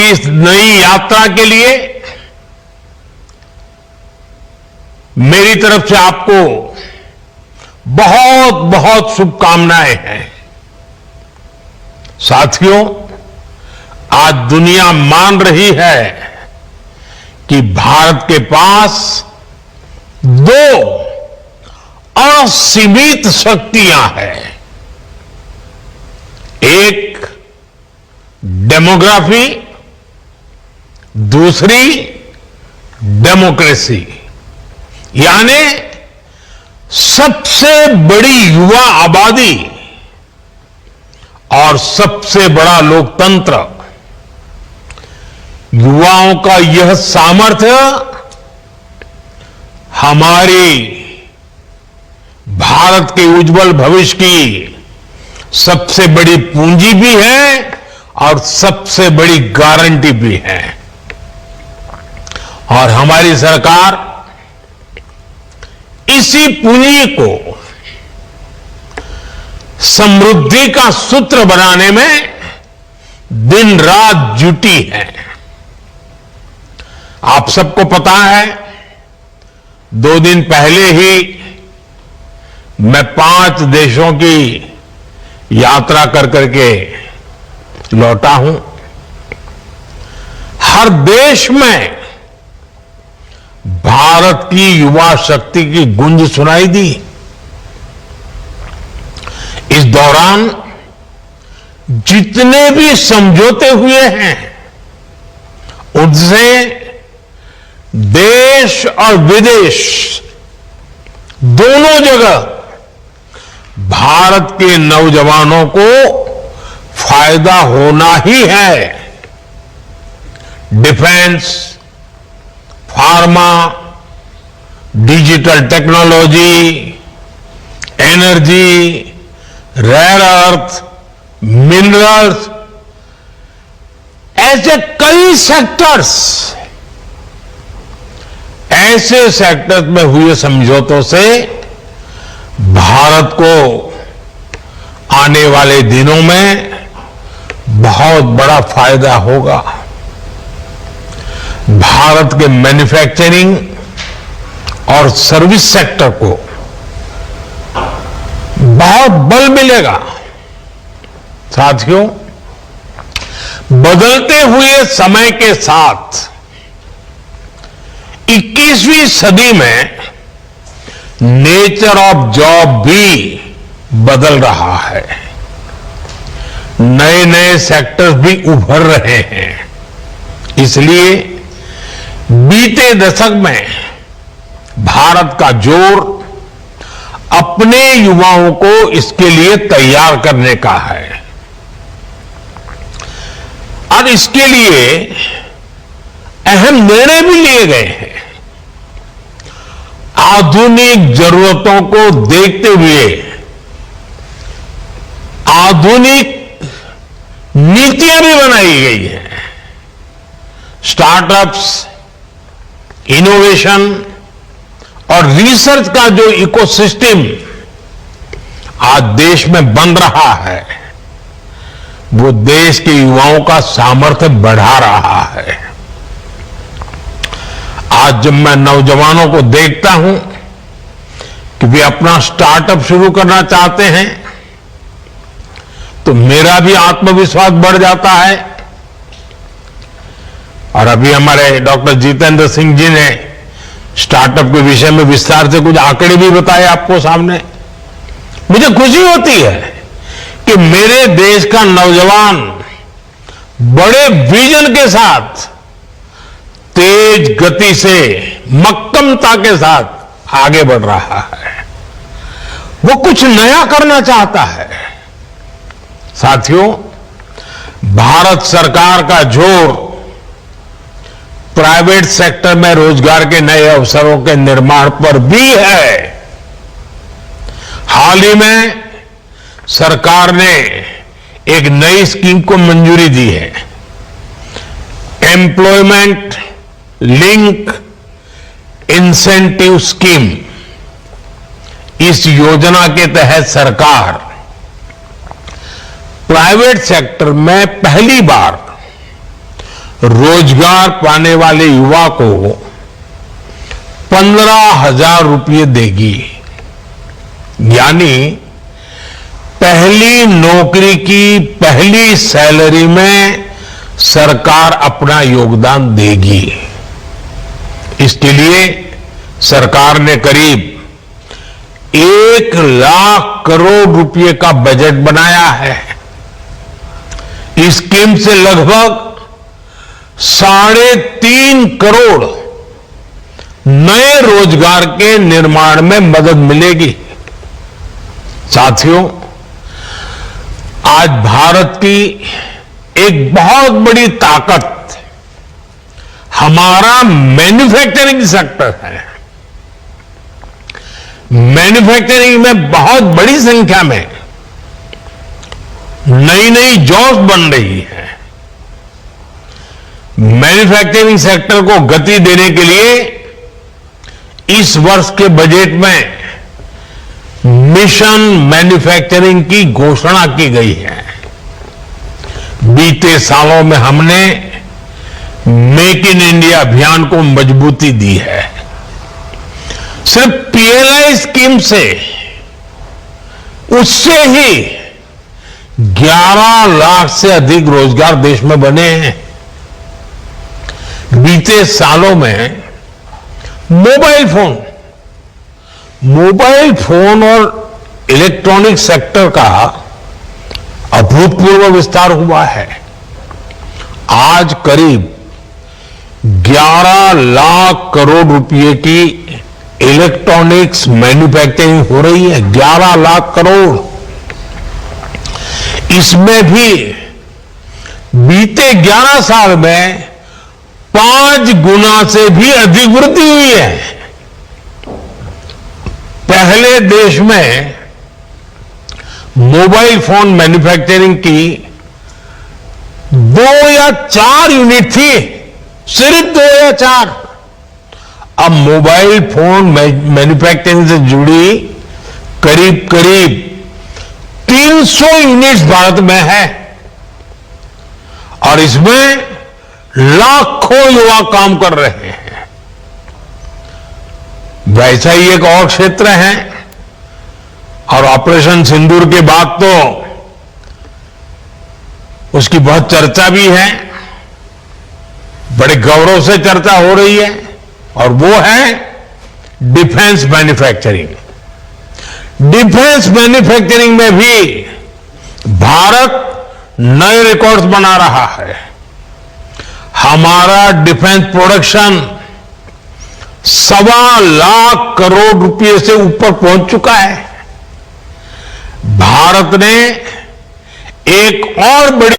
आपकी इस नई यात्रा के लिए मेरी तरफ से आपको बहुत बहुत शुभकामनाएं हैं। साथियों, आज दुनिया मान रही है कि भारत के पास दो असीमित शक्तियां हैं। एक डेमोग्राफी, दूसरी डेमोक्रेसी, यानी सबसे बड़ी युवा आबादी और सबसे बड़ा लोकतंत्र। युवाओं का यह सामर्थ्य हमारी भारत के उज्जवल भविष्य की सबसे बड़ी पूंजी भी है और सबसे बड़ी गारंटी भी है। और हमारी सरकार इसी पूंजी को समृद्धि का सूत्र बनाने में दिन रात जुटी है। आप सबको पता है, 2 दिन पहले ही मैं 5 देशों की यात्रा कर करके लौटा हूं। हर देश में भारत की युवा शक्ति की गूंज सुनाई दी। इस दौरान जितने भी समझौते हुए हैं, उनसे देश और विदेश दोनों जगह भारत के नौजवानों को फायदा होना ही है। Defence, pharma, digital technology, energy, rare earth, minerals, ऐसे कई सेक्टर्स, ऐसे सेक्टर्स में हुए समझौतों से भारत को आने वाले दिनों में बहुत बड़ा फायदा होगा। भारत के मैन्युफैक्चरिंग और सर्विस सेक्टर को बहुत बल मिलेगा। साथियों, बदलते हुए समय के साथ 21वीं सदी में नेचर ऑफ जॉब भी बदल रहा है। नए नए सेक्टर्स भी उभर रहे हैं। इसलिए बीते दशक में भारत का जोर अपने युवाओं को इसके लिए तैयार करने का है। और इसके लिए अहम निर्णय भी लिए गए हैं। आधुनिक जरूरतों को देखते हुए आधुनिक नीतियां भी बनाई गई हैं। स्टार्टअप्स, इनोवेशन और रिसर्च का जो इकोसिस्टम आज देश में बन रहा है, वो देश के युवाओं का सामर्थ्य बढ़ा रहा है। आज जब मैं नौजवानों को देखता हूं कि वे अपना स्टार्टअप शुरू करना चाहते हैं, तो मेरा भी आत्मविश्वास बढ़ जाता है। और अभी हमारे डॉक्टर जितेंद्र सिंह जी ने स्टार्टअप के विषय में विस्तार से कुछ आंकड़े भी बताए आपको सामने। मुझे खुशी होती है कि मेरे देश का नौजवान बड़े विजन के साथ, तेज गति से, मक्कमता के साथ आगे बढ़ रहा है। वो कुछ नया करना चाहता है। साथियों, भारत सरकार का जोर प्राइवेट सेक्टर में रोजगार के नए अवसरों के निर्माण पर भी है। हाल ही में सरकार ने एक नई स्कीम को मंजूरी दी है, एम्प्लॉयमेंट लिंक इंसेंटिव स्कीम। इस योजना के तहत सरकार प्राइवेट सेक्टर में पहली बार रोजगार पाने वाले युवा को 15,000 रुपये देगी। यानी पहली नौकरी की पहली सैलरी में सरकार अपना योगदान देगी। इसके लिए सरकार ने करीब 1 लाख करोड़ रुपए का बजट बनाया है। इस स्कीम से लगभग 3.5 करोड़ नए रोजगार के निर्माण में मदद मिलेगी। साथियों, आज भारत की एक बहुत बड़ी ताकत हमारा मैन्युफैक्चरिंग सेक्टर है। मैन्युफैक्चरिंग में बहुत बड़ी संख्या में नई नई जॉब्स बन रही है। मैन्युफैक्चरिंग सेक्टर को गति देने के लिए इस वर्ष के बजट में मिशन मैन्युफैक्चरिंग की घोषणा की गई है। बीते सालों में हमने मेक इन इंडिया अभियान को मजबूती दी है। सिर्फ पीएलआई स्कीम से उससे ही 11 लाख से अधिक रोजगार देश में बने हैं। बीते सालों में मोबाइल फोन और इलेक्ट्रॉनिक सेक्टर का अभूतपूर्व विस्तार हुआ है। आज करीब 11 लाख करोड़ रुपए की इलेक्ट्रॉनिक्स मैन्युफैक्चरिंग हो रही है। 11 लाख करोड़। इसमें भी बीते 11 साल में 5 गुना से भी अधिक वृद्धि हुई है। पहले देश में मोबाइल फोन मैन्युफैक्चरिंग की 2 या 4 यूनिट थी, सिर्फ 2 या 4। अब मोबाइल फोन मैन्युफैक्चरिंग से जुड़ी करीब 300 यूनिट्स भारत में है और इसमें लाखों युवा काम कर रहे हैं। वैसा ही एक और क्षेत्र है और ऑपरेशन सिंदूर के बाद तो उसकी बहुत चर्चा भी है, बड़े गौरव से चर्चा हो रही है, और वो है डिफेंस मैन्युफैक्चरिंग। डिफेंस मैन्युफैक्चरिंग में भी भारत नए रिकॉर्ड्स बना रहा है। हमारा डिफेंस प्रोडक्शन 1.25 लाख करोड़ रुपए से ऊपर पहुंच चुका है। भारत ने एक और बड़ी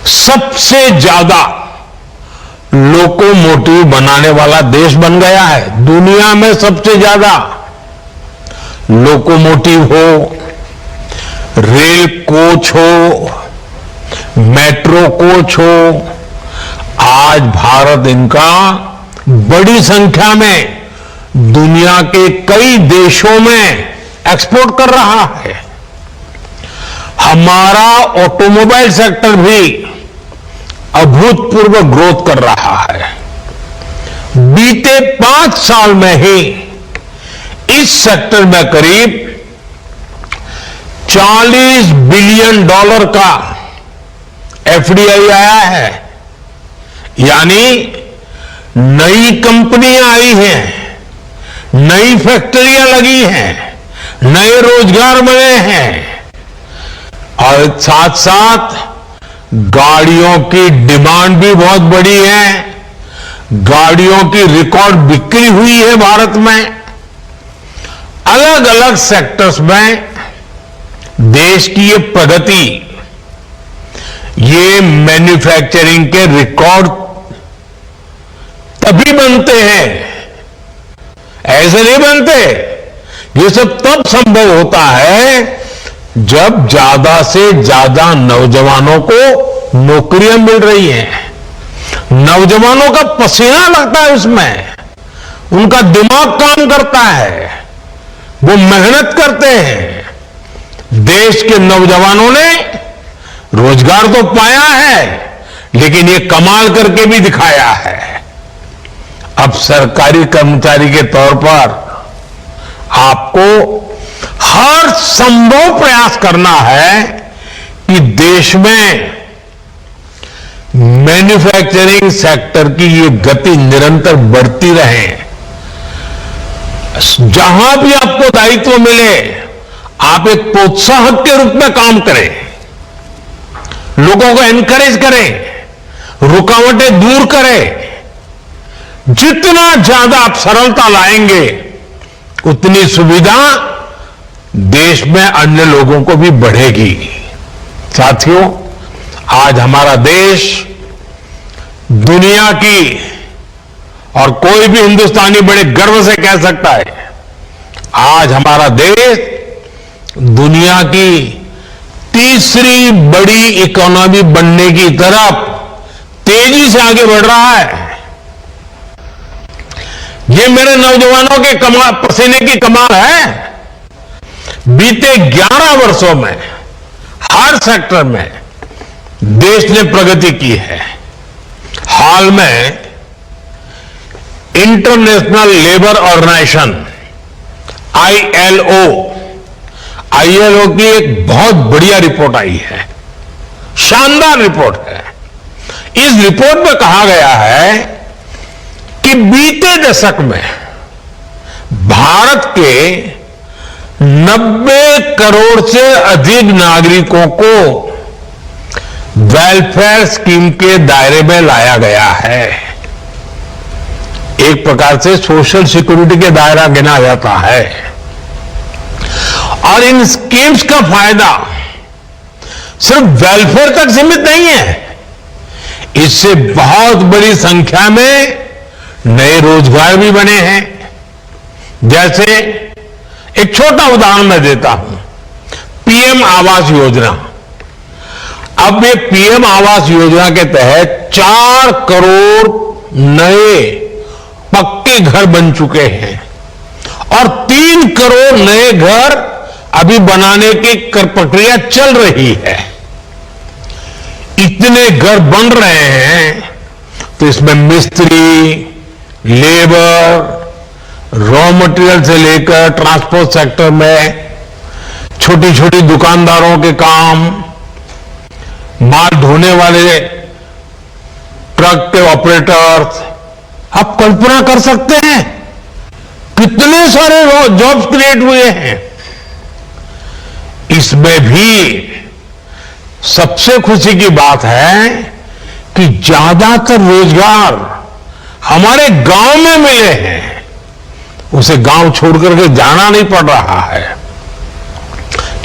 सबसे ज्यादा लोकोमोटिव बनाने वाला देश बन गया है। दुनिया में सबसे ज्यादा लोकोमोटिव हो, रेल कोच हो, मेट्रो कोच हो, आज भारत इनका बड़ी संख्या में दुनिया के कई देशों में एक्सपोर्ट कर रहा है। हमारा ऑटोमोबाइल सेक्टर भी अभूतपूर्व ग्रोथ कर रहा है। बीते 5 साल में ही इस सेक्टर में करीब $40 बिलियन का एफडीआई आया है। यानी नई कंपनियां आई हैं, नई फैक्ट्रियां लगी हैं, नए रोजगार बने हैं और साथ साथ गाड़ियों की डिमांड भी बहुत बड़ी है। गाड़ियों की रिकॉर्ड बिक्री हुई है भारत में। अलग अलग सेक्टर्स में देश की ये प्रगति, ये मैन्युफैक्चरिंग के रिकॉर्ड तभी बनते हैं, ऐसे नहीं बनते। ये सब तब संभव होता है जब ज्यादा से ज्यादा नौजवानों को नौकरियां मिल रही हैं, नौजवानों का पसीना लगता है उसमें, उनका दिमाग काम करता है, वो मेहनत करते हैं। देश के नौजवानों ने रोजगार तो पाया है, लेकिन ये कमाल करके भी दिखाया है। अब सरकारी कर्मचारी के तौर पर आपको हर संभव प्रयास करना है कि देश में मैन्युफैक्चरिंग सेक्टर की ये गति निरंतर बढ़ती रहे। जहां भी आपको दायित्व मिले, आप एक प्रोत्साहक के रूप में काम करें, लोगों को एनकरेज करें, रुकावटें दूर करें। जितना ज्यादा आप सरलता लाएंगे, उतनी सुविधा देश में अन्य लोगों को भी बढ़ेगी। साथियों, आज हमारा देश दुनिया की, और कोई भी हिंदुस्तानी बड़े गर्व से कह सकता है, आज हमारा देश दुनिया की तीसरी बड़ी इकोनॉमी बनने की तरफ तेजी से आगे बढ़ रहा है। ये मेरे नौजवानों के पसीने की कमाल है। बीते 11 वर्षों में हर सेक्टर में देश ने प्रगति की है। हाल में इंटरनेशनल लेबर ऑर्गेनाइजेशन आईएलओ की एक बहुत बढ़िया रिपोर्ट आई है, शानदार रिपोर्ट है। इस रिपोर्ट में कहा गया है कि बीते दशक में भारत के 90 करोड़ से अधिक नागरिकों को वेलफेयर स्कीम के दायरे में लाया गया है। एक प्रकार से सोशल सिक्योरिटी के दायरा गिना जाता है। और इन स्कीम्स का फायदा सिर्फ वेलफेयर तक सीमित नहीं है, इससे बहुत बड़ी संख्या में नए रोजगार भी बने हैं। जैसे एक छोटा उदाहरण मैं देता हूं, पीएम आवास योजना। अब ये पीएम आवास योजना के तहत 4 करोड़ नए पक्के घर बन चुके हैं और 3 करोड़ नए घर अभी बनाने की प्रक्रिया चल रही है। इतने घर बन रहे हैं तो इसमें मिस्त्री, लेबर, रॉ मटेरियल से लेकर ट्रांसपोर्ट सेक्टर में छोटी छोटी दुकानदारों के काम, माल ढोने वाले ट्रक के ऑपरेटर्स, आप कल्पना कर सकते हैं कितने सारे जॉब्स क्रिएट हुए हैं। इसमें भी सबसे खुशी की बात है कि ज्यादातर रोजगार हमारे गांव में मिले हैं, उसे गांव छोड़ करके जाना नहीं पड़ रहा है।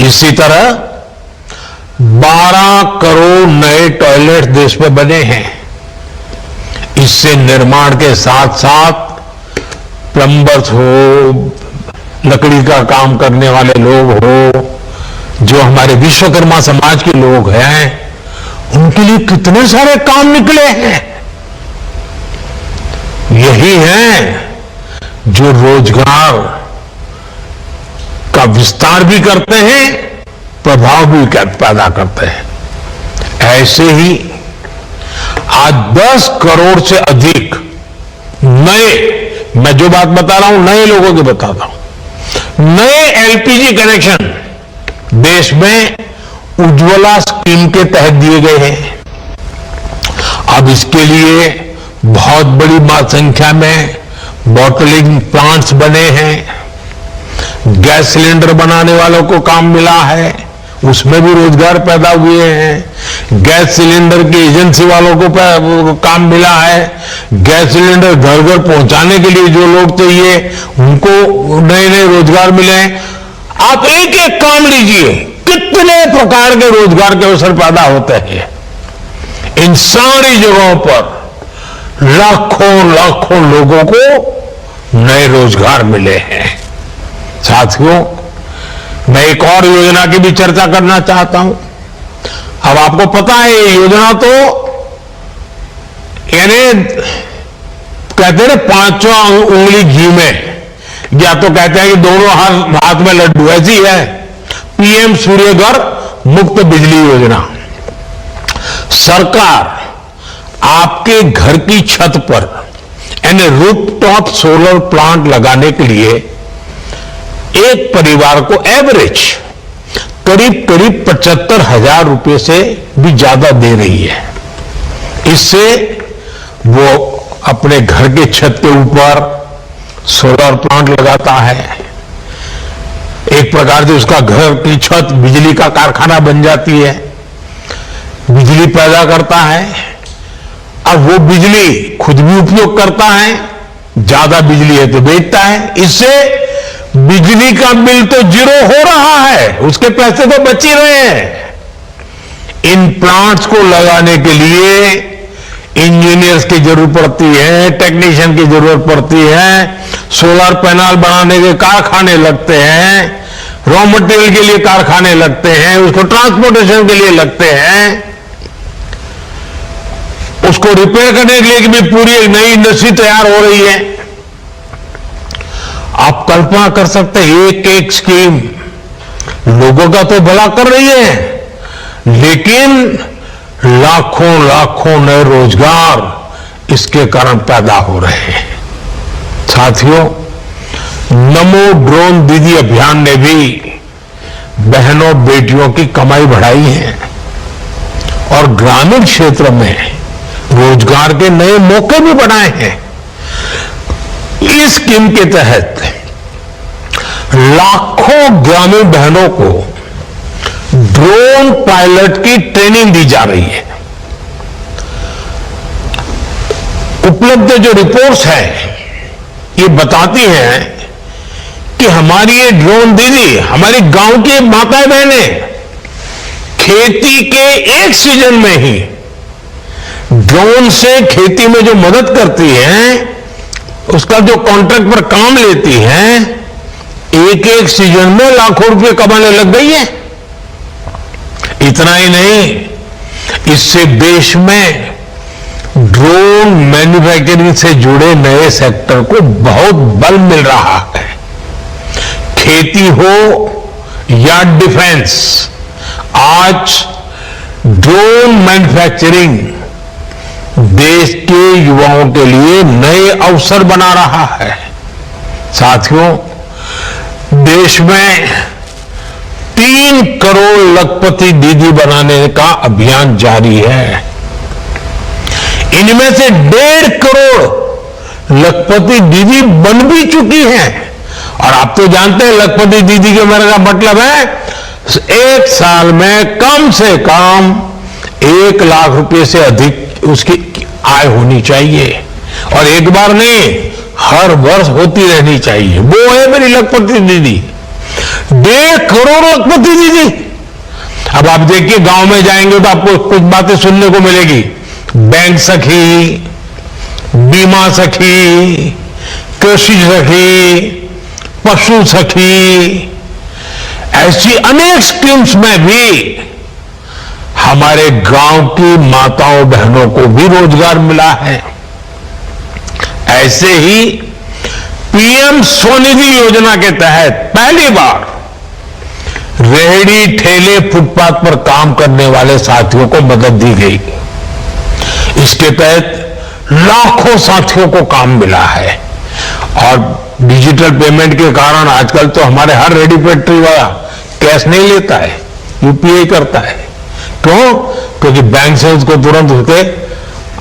इसी तरह 12 करोड़ नए टॉयलेट देश में बने हैं। इससे निर्माण के साथ साथ प्लम्बर्स हो, लकड़ी का काम करने वाले लोग हो, जो हमारे विश्वकर्मा समाज के लोग हैं, उनके लिए कितने सारे काम निकले हैं। यही है जो रोजगार का विस्तार भी करते हैं, प्रभाव भी पैदा करते हैं। ऐसे ही आज 10 करोड़ से अधिक नए, मैं जो बात बता रहा हूं नए लोगों की बताता हूं, नए एलपीजी कनेक्शन देश में उज्ज्वला स्कीम के तहत दिए गए हैं। अब इसके लिए बहुत बड़ी संख्या में बॉटलिंग प्लांट्स बने हैं। गैस सिलेंडर बनाने वालों को काम मिला है, उसमें भी रोजगार पैदा हुए हैं। गैस सिलेंडर की एजेंसी वालों को काम मिला है। गैस सिलेंडर घर घर पहुंचाने के लिए जो लोग चाहिए उनको नए नए रोजगार मिले। आप एक एक काम लीजिए, कितने प्रकार के रोजगार के अवसर पैदा होते हैं। इन सारी जगहों पर लाखों लाखों लोगों को नए रोजगार मिले हैं। साथियों, मैं एक और योजना की भी चर्चा करना चाहता हूं। अब आपको पता है ये योजना तो यानी कहते हैं पांचवा उंगली घी में, या तो कहते हैं कि दोनों हाथ में लड्डू, ऐसी है पीएम सूर्यघर मुफ्त बिजली योजना। सरकार आपके घर की छत पर यानी रूफटॉप सोलर प्लांट लगाने के लिए एक परिवार को एवरेज करीब 75,000 रुपए से भी ज्यादा दे रही है। इससे वो अपने घर के छत के ऊपर सोलर प्लांट लगाता है, एक प्रकार से उसका घर की छत बिजली का कारखाना बन जाती है, बिजली पैदा करता है। अब वो बिजली खुद भी उपयोग करता है, ज्यादा बिजली है तो बेचता है। इससे बिजली का बिल तो जीरो हो रहा है, उसके पैसे तो बच ही रहे हैं। इन प्लांट्स को लगाने के लिए इंजीनियर्स की जरूरत पड़ती है, टेक्नीशियन की जरूरत पड़ती है, सोलर पैनल बनाने के कारखाने लगते हैं, रॉ मटेरियल के लिए कारखाने लगते हैं, उसको ट्रांसपोर्टेशन के लिए लगते हैं, उसको रिपेयर करने के लिए भी पूरी एक नई इंडस्ट्री तैयार हो रही है। आप कल्पना कर सकते हैं एक एक स्कीम लोगों का तो भला कर रही है, लेकिन लाखों लाखों नए रोजगार इसके कारण पैदा हो रहे हैं। साथियों, नमो ड्रोन दीदी अभियान ने भी बहनों बेटियों की कमाई बढ़ाई है और ग्रामीण क्षेत्र में रोजगार के नए मौके भी बनाए हैं। इस स्कीम के तहत लाखों ग्रामीण बहनों को ड्रोन पायलट की ट्रेनिंग दी जा रही है। उपलब्ध जो रिपोर्ट्स हैं ये बताती हैं कि हमारी ये ड्रोन दीदी, हमारी गांव की माताएं बहनें खेती के एक सीजन में ही ड्रोन से खेती में जो मदद करती हैं, उसका जो कॉन्ट्रैक्ट पर काम लेती हैं, एक एक सीजन में लाखों रुपए कमाने लग गई है। इतना ही नहीं, इससे देश में ड्रोन मैन्युफैक्चरिंग से जुड़े नए सेक्टर को बहुत बल मिल रहा है। खेती हो या डिफेंस, आज ड्रोन मैन्युफैक्चरिंग देश के युवाओं के लिए नए अवसर बना रहा है। साथियों, देश में 3 करोड़ लखपति दीदी बनाने का अभियान जारी है। इनमें से 1.5 करोड़ लखपति दीदी बन भी चुकी हैं। और आप तो जानते हैं लखपति दीदी के मेरे का मतलब है एक साल में कम से कम 1 लाख रुपए से अधिक उसकी आय होनी चाहिए, और एक बार नहीं, हर वर्ष होती रहनी चाहिए। वो है मेरी लखपति दीदी, 1.5 करोड़ लखपति दीदी। अब आप देखिए गांव में जाएंगे तो आपको कुछ बातें सुनने को मिलेगी, बैंक सखी, बीमा सखी, कृषि सखी, पशु सखी, ऐसी अनेक स्कीम्स में भी हमारे गांव की माताओं बहनों को भी रोजगार मिला है। ऐसे ही पीएम स्वनिधि योजना के तहत पहली बार रेहड़ी ठेले फुटपाथ पर काम करने वाले साथियों को मदद दी गई। इसके तहत लाखों साथियों को काम मिला है। और डिजिटल पेमेंट के कारण आजकल तो हमारे हर रेडी फैक्ट्री वाला कैश नहीं लेता है, यूपीआई करता है। क्यों? क्योंकि बैंक से उसको तुरंत होते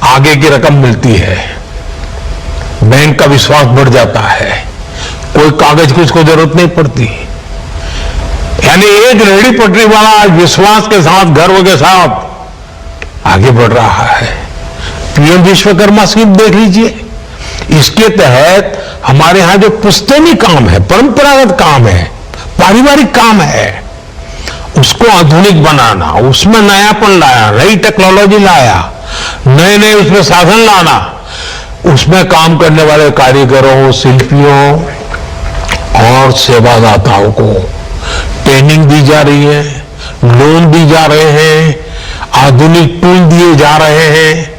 आगे की रकम मिलती है, बैंक का विश्वास बढ़ जाता है, कोई कागज की उसको जरूरत नहीं पड़ती। यानी एक रेहड़ी पटरी वाला आज विश्वास के साथ गर्व के साथ आगे बढ़ रहा है। पीएम विश्वकर्मा स्कीम देख लीजिए, इसके तहत हमारे यहां जो पुश्तैनी काम है, परंपरागत काम है, पारिवारिक काम है, उसको आधुनिक बनाना, उसमें नयापन लाया, नई टेक्नोलॉजी लाया, नए नए उसमें साधन लाना, उसमें काम करने वाले कारीगरों, शिल्पियों और सेवादाताओं को ट्रेनिंग दी जा रही है, लोन दी जा रहे हैं, आधुनिक टूल दिए जा रहे हैं।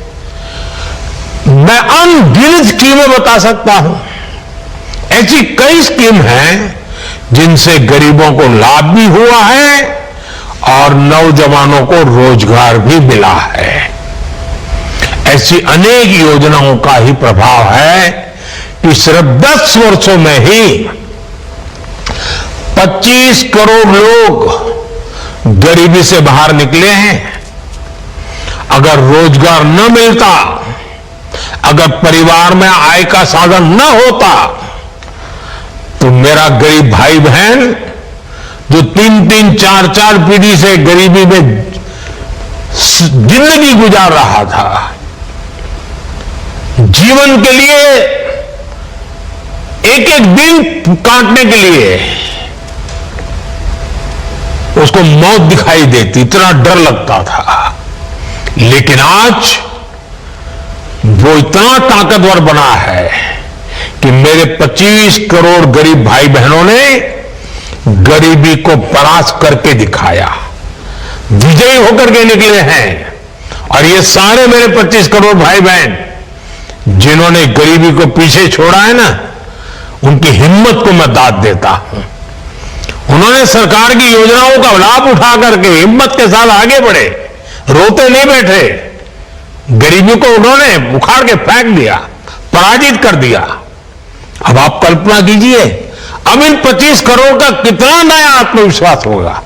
मैं अनगिनत स्कीमें बता सकता हूं। ऐसी कई स्कीम हैं जिनसे गरीबों को लाभ भी हुआ है और नौजवानों को रोजगार भी मिला है। ऐसी अनेक योजनाओं का ही प्रभाव है कि सिर्फ 10 वर्षों में ही 25 करोड़ लोग गरीबी से बाहर निकले हैं। अगर रोजगार न मिलता, अगर परिवार में आय का साधन न होता, तो मेरा गरीब भाई बहन जो 3-3, 4-4 पीढ़ी से गरीबी में जिंदगी गुजार रहा था, जीवन के लिए एक एक दिन काटने के लिए उसको मौत दिखाई देती, इतना डर लगता था। लेकिन आज वो इतना ताकतवर बना है कि मेरे 25 करोड़ गरीब भाई बहनों ने गरीबी को परास्त करके दिखाया, विजयी होकर के निकले हैं। और ये सारे मेरे 25 करोड़ भाई बहन जिन्होंने गरीबी को पीछे छोड़ा है ना, उनकी हिम्मत को मैं दाद देता हूं। उन्होंने सरकार की योजनाओं का लाभ उठा करके हिम्मत के साथ आगे बढ़े, रोते नहीं बैठे। गरीबी को उन्होंने उखाड़ के फेंक दिया, पराजित कर दिया। अब आप कल्पना कीजिए, अब इन 25 करोड़ का कितना नया आत्मविश्वास होगा।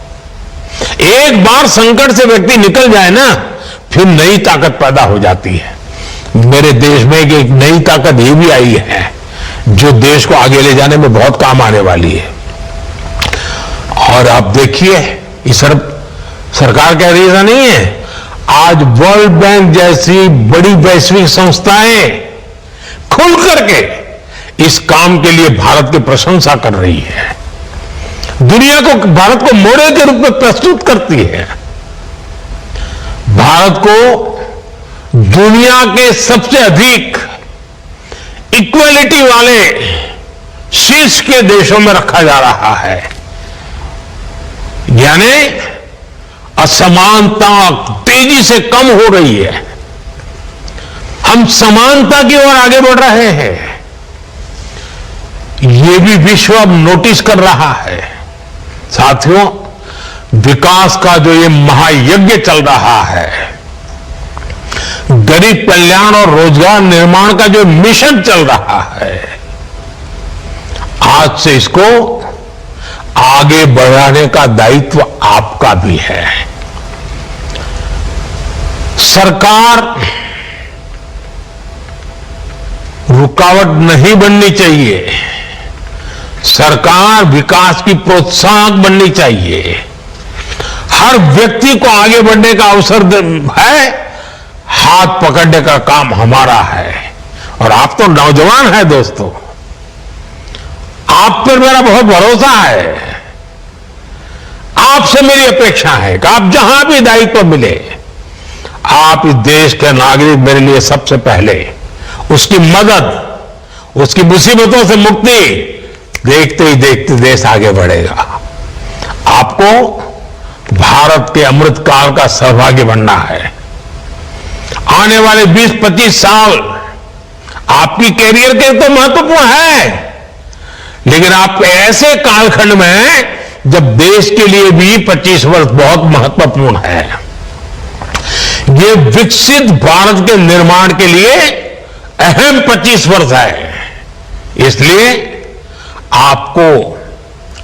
एक बार संकट से व्यक्ति निकल जाए ना, फिर नई ताकत पैदा हो जाती है। मेरे देश में एक नई ताकत ये भी आई है जो देश को आगे ले जाने में बहुत काम आने वाली है। और आप देखिए, ये सिर्फ सरकार कह रही ऐसा नहीं है। आज वर्ल्ड बैंक जैसी बड़ी वैश्विक संस्थाएं खुल करके इस काम के लिए भारत की प्रशंसा कर रही है, दुनिया को, भारत को मॉडल के रूप में प्रस्तुत करती है। भारत को दुनिया के सबसे अधिक इक्वलिटी वाले शीर्ष के देशों में रखा जा रहा है। यानी असमानता तेजी से कम हो रही है, हम समानता की ओर आगे बढ़ रहे हैं। ये भी विश्व अब नोटिस कर रहा है। साथियों, विकास का जो ये महायज्ञ चल रहा है, गरीब कल्याण और रोजगार निर्माण का जो मिशन चल रहा है, आज से इसको आगे बढ़ाने का दायित्व आपका भी है। सरकार रुकावट नहीं बननी चाहिए, सरकार विकास की प्रोत्साहक बननी चाहिए। हर व्यक्ति को आगे बढ़ने का अवसर है, हाथ पकड़ने का काम हमारा है। और आप तो नौजवान हैं दोस्तों, आप पर मेरा बहुत भरोसा है। आपसे मेरी अपेक्षा है कि आप जहां भी दायित्व मिले, आप इस देश के नागरिक मेरे लिए सबसे पहले उसकी मदद, उसकी मुसीबतों से मुक्ति देखते ही देखते देश आगे बढ़ेगा। आपको भारत के अमृत काल का सहभागी बनना है। आने वाले 20-25 साल आपकी कैरियर के तो महत्वपूर्ण है, लेकिन आप ऐसे कालखंड में हैं जब देश के लिए भी 25 वर्ष बहुत महत्वपूर्ण है। ये विकसित भारत के निर्माण के लिए अहम 25 वर्ष है। इसलिए आपको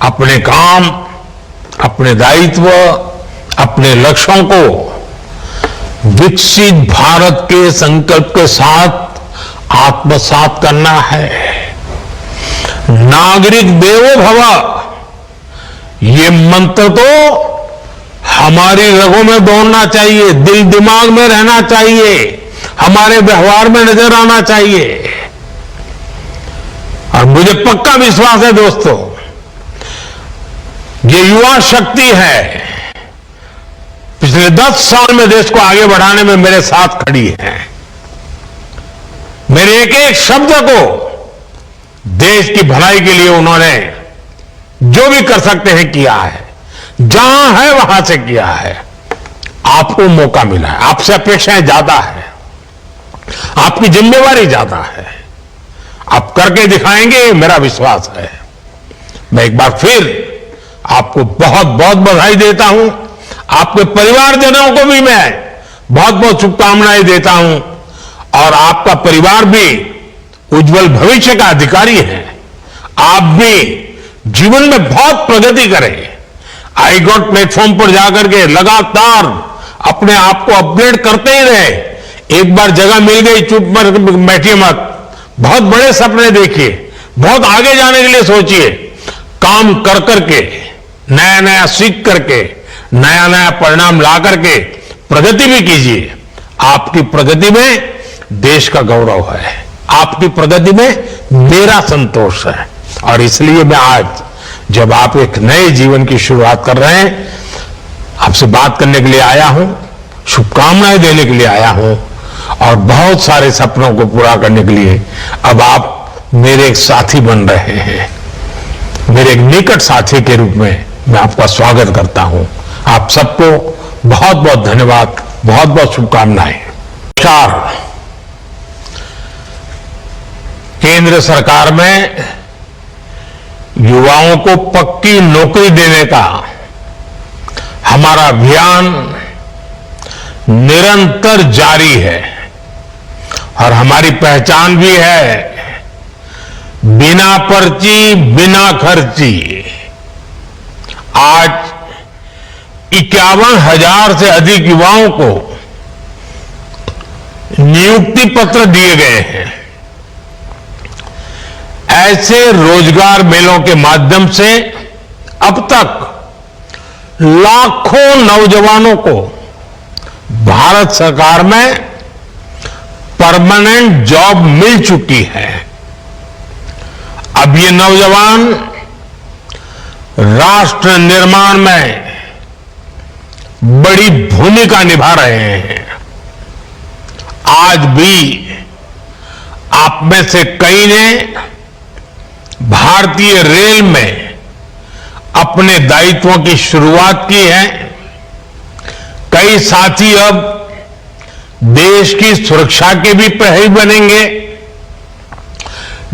अपने काम, अपने दायित्व, अपने लक्ष्यों को विकसित भारत के संकल्प के साथ आत्मसात करना है। नागरिक देवो भव, ये मंत्र तो हमारी रगों में दौड़ना चाहिए, दिल दिमाग में रहना चाहिए, हमारे व्यवहार में नजर आना चाहिए। और मुझे पक्का विश्वास है दोस्तों, ये युवा शक्ति है, पिछले 10 साल में देश को आगे बढ़ाने में मेरे साथ खड़ी है। मेरे एक एक शब्द को देश की भलाई के लिए उन्होंने जो भी कर सकते हैं किया है, जहां है वहां से किया है। आपको मौका मिला है, आपसे अपेक्षाएं ज्यादा है, आपकी जिम्मेवारी ज्यादा है, आप करके दिखाएंगे, मेरा विश्वास है। मैं एक बार फिर आपको बहुत बहुत बधाई देता हूं, आपके परिवारजनों को भी मैं बहुत बहुत शुभकामनाएं देता हूं, और आपका परिवार भी उज्जवल भविष्य का अधिकारी है। आप भी जीवन में बहुत प्रगति करें। आई गॉट प्लेटफॉर्म पर जाकर के लगातार अपने आप को अपग्रेड करते ही रहे। एक बार जगह मिल गई, चुप बैठिए मत, बहुत बड़े सपने देखिए, बहुत आगे जाने के लिए सोचिए, काम कर करके, नया नया सीख करके, नया नया परिणाम ला करके प्रगति भी कीजिए। आपकी प्रगति में देश का गौरव है, आपकी प्रगति में मेरा संतोष है, और इसलिए मैं आज जब आप एक नए जीवन की शुरुआत कर रहे हैं, आपसे बात करने के लिए आया हूं, शुभकामनाएं देने के लिए आया हूं, और बहुत सारे सपनों को पूरा करने के लिए अब आप मेरे एक साथी बन रहे हैं। मेरे एक निकट साथी के रूप में मैं आपका स्वागत करता हूं। आप सबको बहुत बहुत धन्यवाद, बहुत बहुत शुभकामनाएं। केंद्र सरकार में युवाओं को पक्की नौकरी देने का हमारा अभियान निरंतर जारी है, और हमारी पहचान भी है बिना पर्ची बिना खर्ची। आज 51,000 से अधिक युवाओं को नियुक्ति पत्र दिए गए हैं। ऐसे रोजगार मेलों के माध्यम से अब तक लाखों नौजवानों को भारत सरकार में परमानेंट जॉब मिल चुकी है। अब ये नौजवान राष्ट्र निर्माण में बड़ी भूमिका निभा रहे हैं। आज भी आप में से कई ने भारतीय रेल में अपने दायित्वों की शुरुआत की है। कई साथी अब देश की सुरक्षा के भी प्रहरी बनेंगे।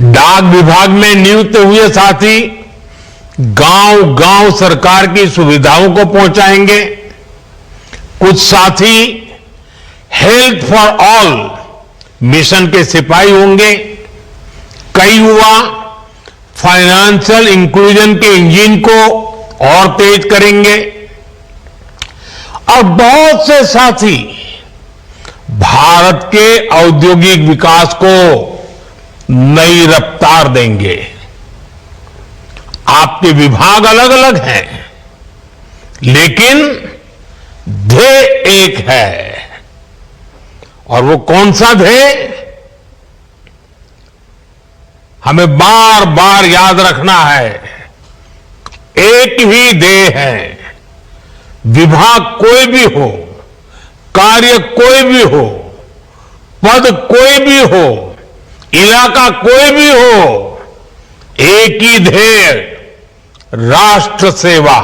डाक विभाग में नियुक्त हुए साथी गांव गांव सरकार की सुविधाओं को पहुंचाएंगे। कुछ साथी हेल्थ फॉर ऑल मिशन के सिपाही होंगे। कई युवा फाइनेंशियल इंक्लूजन के इंजन को और तेज करेंगे, और बहुत से साथी भारत के औद्योगिक विकास को नई रफ्तार देंगे। आपके विभाग अलग अलग हैं, लेकिन ध्येय एक है, और वो कौन सा ध्येय हमें बार बार याद रखना है। एक ही ध्येय है। विभाग कोई भी हो, कार्य कोई भी हो, पद कोई भी हो, इलाका कोई भी हो, एक ही ध्येय, राष्ट्र सेवा।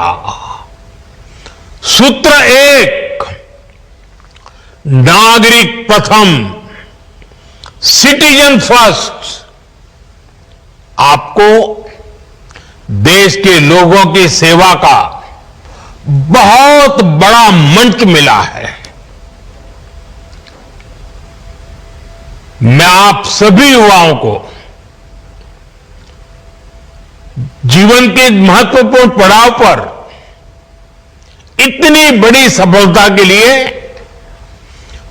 सूत्र एक, नागरिक प्रथम, सिटीजन फर्स्ट। आपको देश के लोगों की सेवा का बहुत बड़ा मंच मिला है। मैं आप सभी युवाओं को जीवन के महत्वपूर्ण पड़ाव पर इतनी बड़ी सफलता के लिए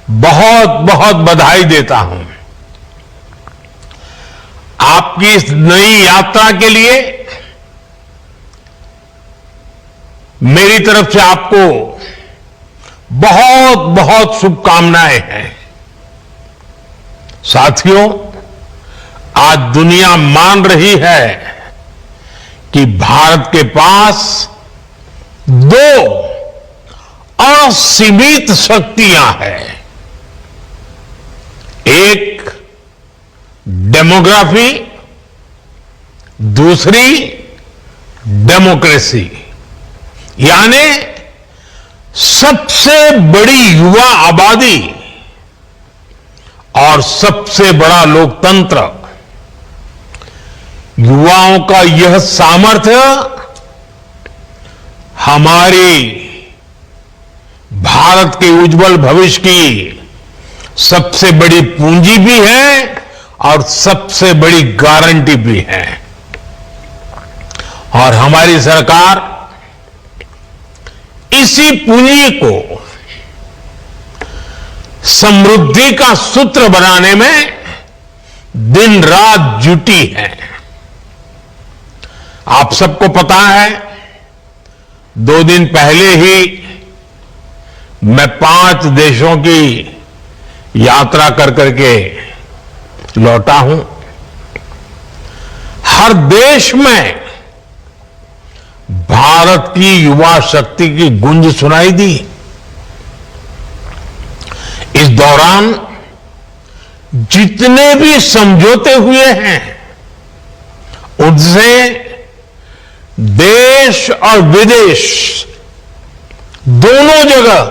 बहुत बहुत बधाई देता हूं। आपकी इस नई यात्रा के लिए मेरी तरफ से आपको बहुत बहुत शुभकामनाएं हैं। साथियों, आज दुनिया मान रही है कि भारत के पास दो असीमित शक्तियां हैं। एक डेमोग्राफी, दूसरी डेमोक्रेसी, यानी सबसे बड़ी युवा आबादी और सबसे बड़ा लोकतंत्र, युवाओं का यह सामर्थ्य हमारी भारत के उज्जवल भविष्य की सबसे बड़ी पूंजी भी है और सबसे बड़ी गारंटी भी है। और हमारी सरकार इसी पूंजी को समृद्धि का सूत्र बनाने में दिन रात जुटी है। आप सबको पता है, 2 दिन पहले ही मैं 5 देशों की यात्रा कर करके लौटा हूं। हर देश में भारत की युवा शक्ति की गूंज सुनाई दी। इस दौरान जितने भी समझौते हुए हैं, उनसे देश और विदेश दोनों जगह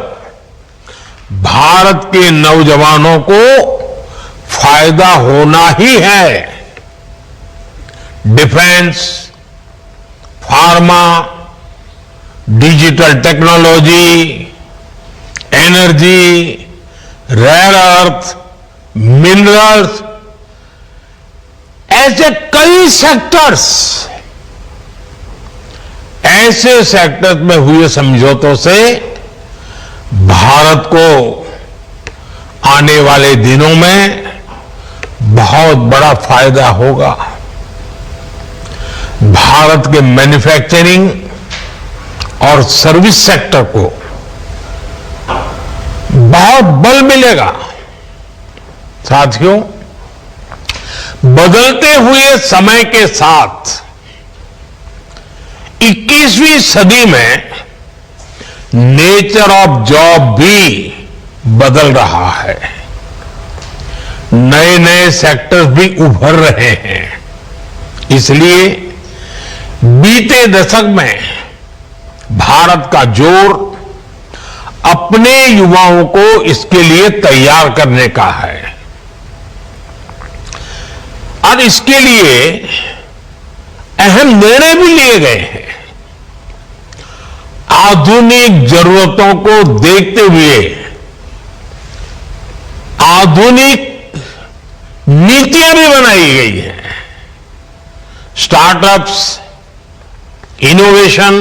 भारत के नौजवानों को फायदा होना ही है। Defence, pharma, digital technology, energy, rare earth, minerals, ऐसे कई सेक्टर्स, ऐसे सेक्टर्स में हुए समझौतों से भारत को आने वाले दिनों में बहुत बड़ा फायदा होगा। भारत के मैन्युफैक्चरिंग और सर्विस सेक्टर को बहुत बल मिलेगा। साथियों, बदलते हुए समय के साथ 21वीं सदी में नेचर ऑफ जॉब भी बदल रहा है। नए नए सेक्टर्स भी उभर रहे हैं। इसलिए बीते दशक में भारत का जोर अपने युवाओं को इसके लिए तैयार करने का है। और इसके लिए अहम निर्णय भी लिए गए हैं। आधुनिक जरूरतों को देखते हुए आधुनिक नीतियां भी बनाई गई हैं। स्टार्टअप्स, इनोवेशन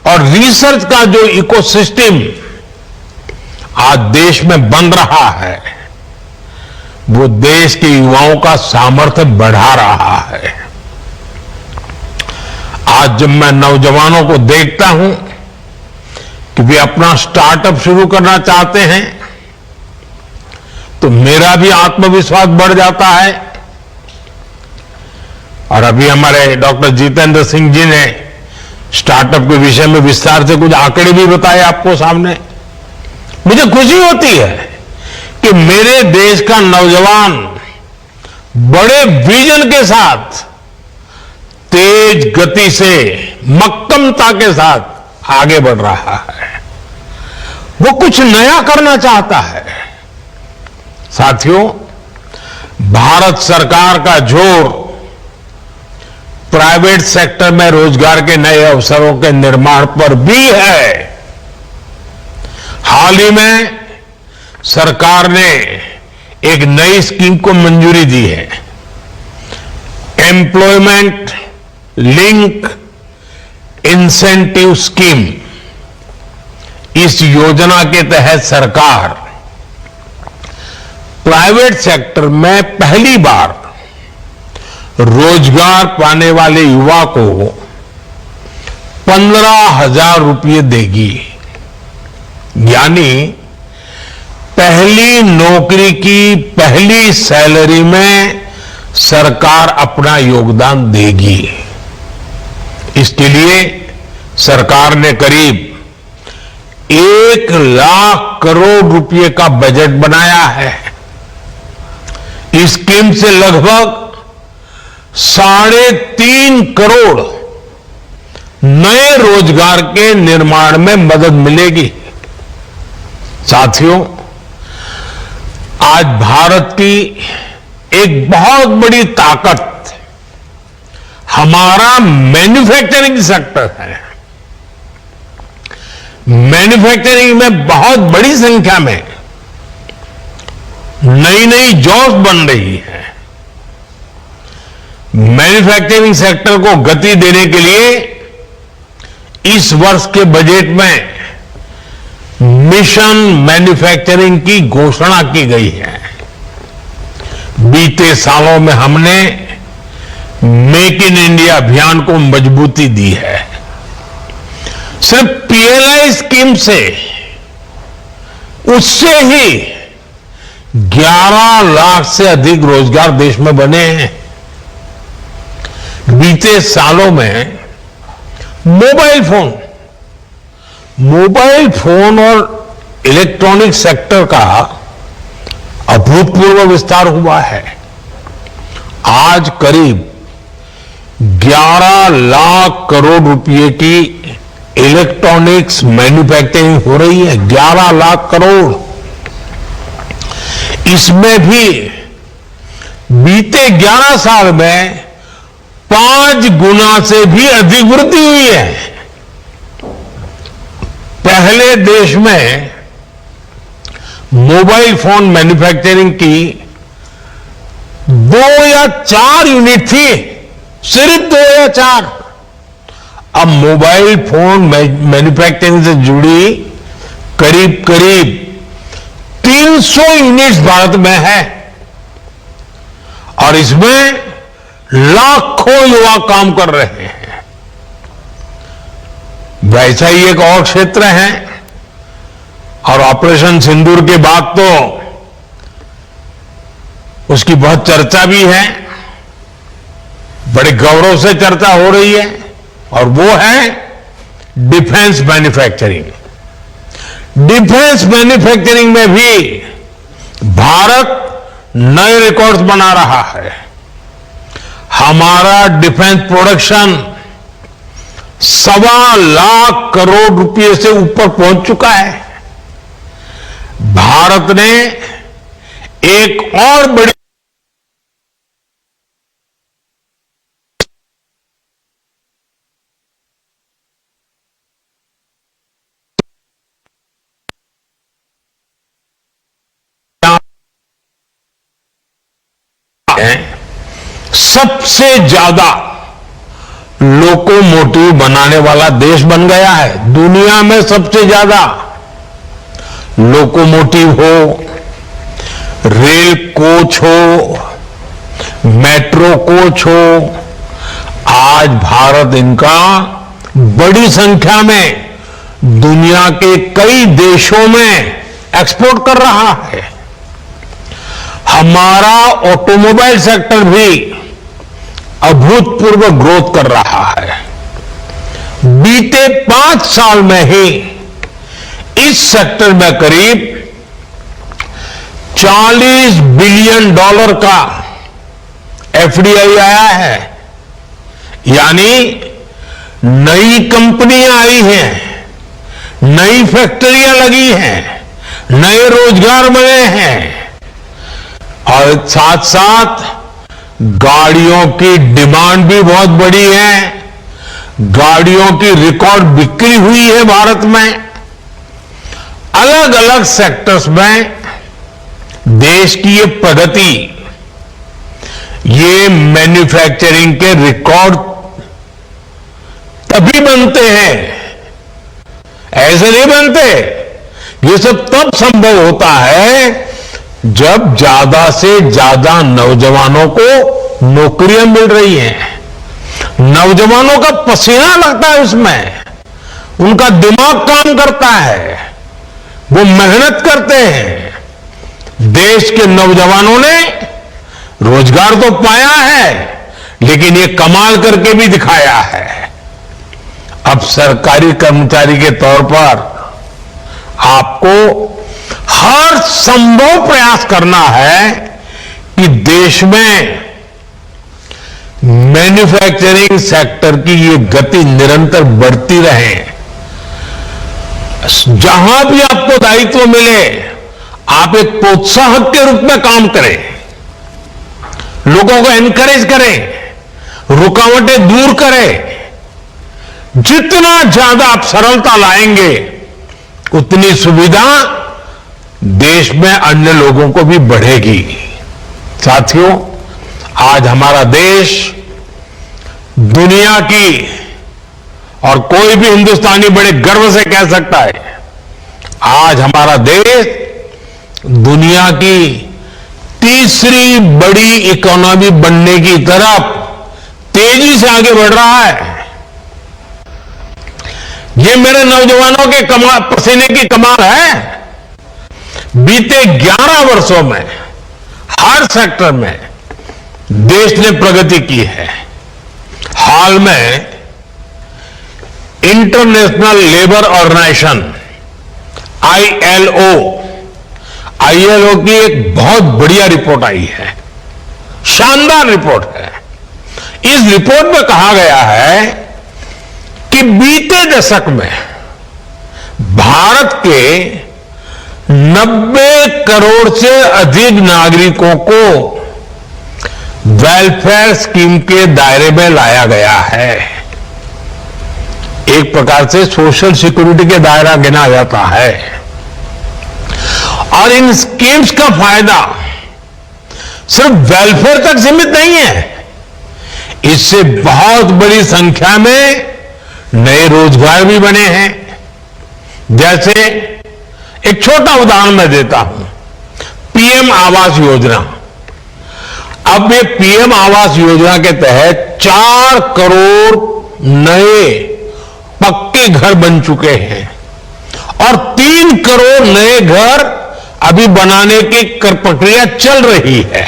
और रिसर्च का जो इकोसिस्टम आज देश में बन रहा है, वो देश के युवाओं का सामर्थ्य बढ़ा रहा है। आज जब मैं नौजवानों को देखता हूं कि वे अपना स्टार्टअप शुरू करना चाहते हैं, तो मेरा भी आत्मविश्वास बढ़ जाता है। और अभी हमारे डॉक्टर जितेंद्र सिंह जी ने स्टार्टअप के विषय में विस्तार से कुछ आंकड़े भी बताए आपको सामने। मुझे खुशी होती है कि मेरे देश का नौजवान बड़े विजन के साथ, तेज गति से, मक्कमता के साथ आगे बढ़ रहा है। वो कुछ नया करना चाहता है। साथियों, भारत सरकार का जोर प्राइवेट सेक्टर में रोजगार के नए अवसरों के निर्माण पर भी है। हाल ही में सरकार ने एक नई स्कीम को मंजूरी दी है, एम्प्लॉयमेंट लिंक इंसेंटिव स्कीम। इस योजना के तहत सरकार प्राइवेट सेक्टर में पहली बार रोजगार पाने वाले युवा को 15,000 रुपये देगी। यानी पहली नौकरी की पहली सैलरी में सरकार अपना योगदान देगी। इसके लिए सरकार ने करीब 1 लाख करोड़ रुपए का बजट बनाया है। इस स्कीम से लगभग 3.5 करोड़ नए रोजगार के निर्माण में मदद मिलेगी। साथियों, आज भारत की एक बहुत बड़ी ताकत हमारा मैन्युफैक्चरिंग सेक्टर है। मैन्युफैक्चरिंग में बहुत बड़ी संख्या में नई नई जॉब्स बन रही है। मैन्युफैक्चरिंग सेक्टर को गति देने के लिए इस वर्ष के बजट में मिशन मैन्युफैक्चरिंग की घोषणा की गई है। बीते सालों में हमने मेक इन इंडिया अभियान को मजबूती दी है। सिर्फ पीएलआई स्कीम से उससे ही 11 लाख से अधिक रोजगार देश में बने हैं। बीते सालों में मोबाइल फोन और इलेक्ट्रॉनिक सेक्टर का अभूतपूर्व विस्तार हुआ है। आज करीब 11 लाख करोड़ रुपए की इलेक्ट्रॉनिक्स मैन्युफैक्चरिंग हो रही है। 11 लाख करोड़। इसमें भी बीते 11 साल में 5 गुना से भी अधिक वृद्धि हुई है। पहले देश में मोबाइल फोन मैन्युफैक्चरिंग की 2 या 4 यूनिट थी, सिर्फ 2 या 4। अब मोबाइल फोन मैन्युफैक्चरिंग से जुड़ी करीब करीब 300 यूनिट्स भारत में है और इसमें लाखों युवा काम कर रहे हैं। वैसा ही एक और क्षेत्र है और ऑपरेशन सिंदूर के बाद तो उसकी बहुत चर्चा भी है, बड़े गौरव से चर्चा हो रही है, और वो है डिफेंस मैन्युफैक्चरिंग। डिफेंस मैन्युफैक्चरिंग में भी भारत नए रिकॉर्ड्स बना रहा है। हमारा डिफेंस प्रोडक्शन 1.25 लाख करोड़ रुपए से ऊपर पहुंच चुका है। भारत ने एक और बड़ी सबसे ज्यादा लोकोमोटिव बनाने वाला देश बन गया है। दुनिया में सबसे ज्यादा लोकोमोटिव हो, रेल कोच हो, मेट्रो कोच हो, आज भारत इनका बड़ी संख्या में दुनिया के कई देशों में एक्सपोर्ट कर रहा है। हमारा ऑटोमोबाइल सेक्टर भी अभूतपूर्व ग्रोथ कर रहा है। बीते 5 साल में ही इस सेक्टर में करीब $40 बिलियन का एफडीआई आया है। यानी नई कंपनियां आई हैं, नई फैक्ट्रियां लगी हैं, नए रोजगार बने हैं और साथ साथ गाड़ियों की डिमांड भी बहुत बड़ी है। गाड़ियों की रिकॉर्ड बिक्री हुई है भारत में। अलग अलग सेक्टर्स में देश की ये प्रगति, ये मैन्युफैक्चरिंग के रिकॉर्ड तभी बनते हैं, ऐसे नहीं बनते। ये सब तब संभव होता है जब ज्यादा से ज्यादा नौजवानों को नौकरियां मिल रही हैं। नौजवानों का पसीना लगता है उसमें, उनका दिमाग काम करता है, वो मेहनत करते हैं। देश के नौजवानों ने रोजगार तो पाया है, लेकिन ये कमाल करके भी दिखाया है। अब सरकारी कर्मचारी के तौर पर आपको हर संभव प्रयास करना है कि देश में मैन्युफैक्चरिंग सेक्टर की ये गति निरंतर बढ़ती रहे। जहां भी आपको दायित्व मिले, आप एक प्रोत्साहक के रूप में काम करें, लोगों को एनकरेज करें, रुकावटें दूर करें। जितना ज्यादा आप सरलता लाएंगे, उतनी सुविधा देश में अन्य लोगों को भी बढ़ेगी। साथियों, आज हमारा देश दुनिया की, और कोई भी हिंदुस्तानी बड़े गर्व से कह सकता है, आज हमारा देश दुनिया की तीसरी बड़ी इकोनॉमी बनने की तरफ तेजी से आगे बढ़ रहा है। ये मेरे नौजवानों के पसीने की कमाल है। बीते 11 वर्षों में हर सेक्टर में देश ने प्रगति की है। हाल में इंटरनेशनल लेबर ऑर्गेनाइजेशन आईएलओ की एक बहुत बढ़िया रिपोर्ट आई है, शानदार रिपोर्ट है। इस रिपोर्ट में कहा गया है कि बीते दशक में भारत के 90 करोड़ से अधिक नागरिकों को वेलफेयर स्कीम के दायरे में लाया गया है। एक प्रकार से सोशल सिक्योरिटी के दायरा गिना जाता है। और इन स्कीम्स का फायदा सिर्फ वेलफेयर तक सीमित नहीं है, इससे बहुत बड़ी संख्या में नए रोजगार भी बने हैं। जैसे एक छोटा उदाहरण मैं देता हूं, पीएम आवास योजना। अब ये पीएम आवास योजना के तहत 4 करोड़ नए पक्के घर बन चुके हैं और 3 करोड़ नए घर अभी बनाने की प्रक्रिया चल रही है।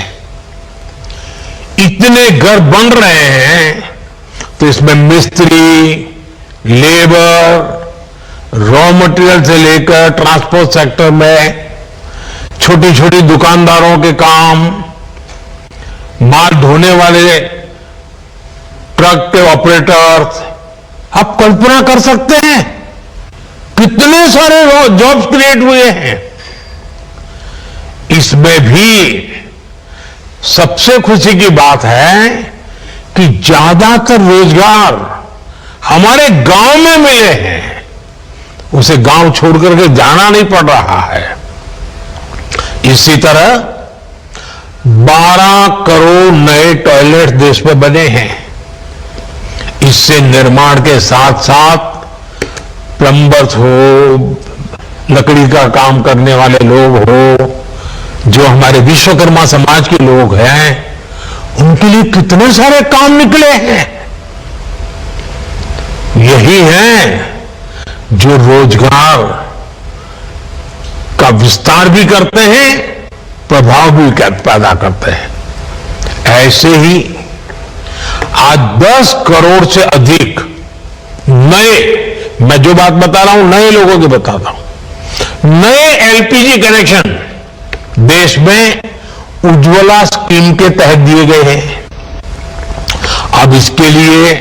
इतने घर बन रहे हैं तो इसमें मिस्त्री, लेबर, रॉ मटेरियल से लेकर ट्रांसपोर्ट सेक्टर में छोटी छोटी दुकानदारों के काम, माल ढोने वाले ट्रक के ऑपरेटर्स, आप कल्पना कर सकते हैं कितने सारे जॉब्स क्रिएट हुए हैं। इसमें भी सबसे खुशी की बात है कि ज्यादातर रोजगार हमारे गांव में मिले हैं, उसे गांव छोड़ करके जाना नहीं पड़ रहा है। इसी तरह 12 करोड़ नए टॉयलेट देश में बने हैं। इससे निर्माण के साथ साथ प्लम्बर्स हो, लकड़ी का काम करने वाले लोग हो, जो हमारे विश्वकर्मा समाज के लोग हैं, उनके लिए कितने सारे काम निकले हैं। यही है जो रोजगार का विस्तार भी करते हैं, प्रभाव भी पैदा करते हैं। ऐसे ही आज 10 करोड़ से अधिक नए, मैं जो बात बता रहा हूं नए लोगों की बताता हूं, नए एलपीजी कनेक्शन देश में उज्ज्वला स्कीम के तहत दिए गए हैं। अब इसके लिए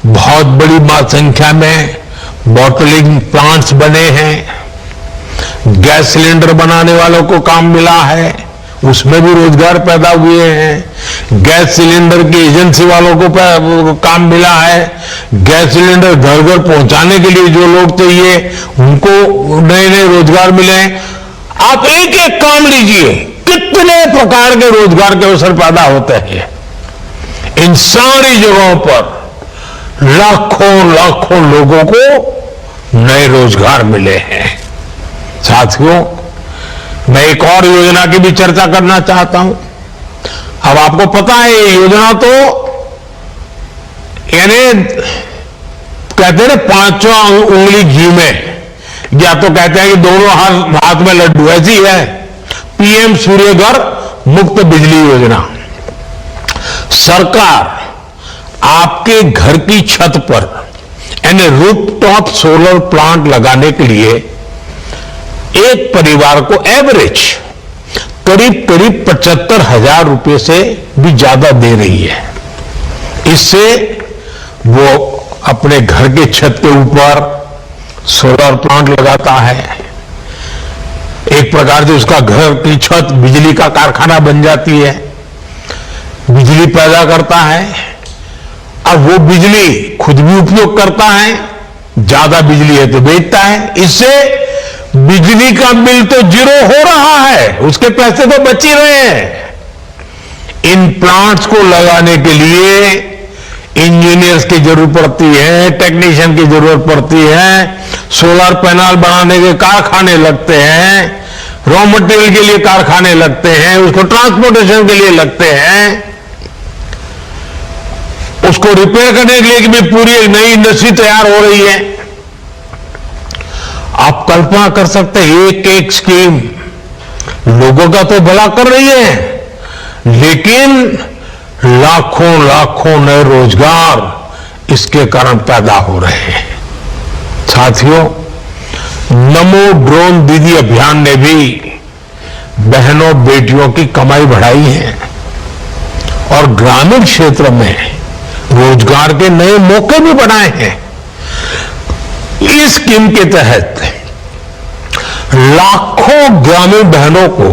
बहुत बड़ी संख्या में बॉटलिंग प्लांट्स बने हैं। गैस सिलेंडर बनाने वालों को काम मिला है, उसमें भी रोजगार पैदा हुए हैं। गैस सिलेंडर की एजेंसी वालों को काम मिला है। गैस सिलेंडर घर घर पहुंचाने के लिए जो लोग चाहिए उनको नए नए रोजगार मिले। आप एक एक काम लीजिए, कितने प्रकार के रोजगार के अवसर पैदा होते हैं। इन सारी जगहों पर लाखों लाखों लोगों को नए रोजगार मिले हैं। साथियों, मैं एक और योजना की भी चर्चा करना चाहता हूं। अब आपको पता है ये योजना तो यानी कहते हैं 5वां उंगली घी में, या तो कहते हैं कि दोनों हाथ में लड्डू, ऐसी है पीएम सूर्यघर मुफ्त बिजली योजना। सरकार आपके घर की छत पर यानी रूफटॉप सोलर प्लांट लगाने के लिए एक परिवार को एवरेज करीब 75,000 रुपए से भी ज्यादा दे रही है। इससे वो अपने घर के छत के ऊपर सोलर प्लांट लगाता है, एक प्रकार से उसका घर की छत बिजली का कारखाना बन जाती है, बिजली पैदा करता है और वो बिजली खुद भी उपयोग करता है, ज्यादा बिजली है तो बेचता है। इससे बिजली का बिल तो जीरो हो रहा है, उसके पैसे तो बच ही रहे हैं। इन प्लांट्स को लगाने के लिए इंजीनियर्स की जरूरत पड़ती है, टेक्नीशियन की जरूरत पड़ती है, सोलर पैनल बनाने के कारखाने लगते हैं, रॉ मटेरियल के लिए कारखाने लगते हैं, उसको ट्रांसपोर्टेशन के लिए लगते हैं, उसको रिपेयर करने के लिए भी पूरी एक नई इंडस्ट्री तैयार हो रही है। आप कल्पना कर सकते हैं, एक एक स्कीम लोगों का तो भला कर रही है, लेकिन लाखों लाखों नए रोजगार इसके कारण पैदा हो रहे हैं। साथियों, नमो ड्रोन दीदी अभियान ने भी बहनों बेटियों की कमाई बढ़ाई है और ग्रामीण क्षेत्र में रोजगार के नए मौके भी बनाए हैं। इस स्कीम के तहत लाखों ग्रामीण बहनों को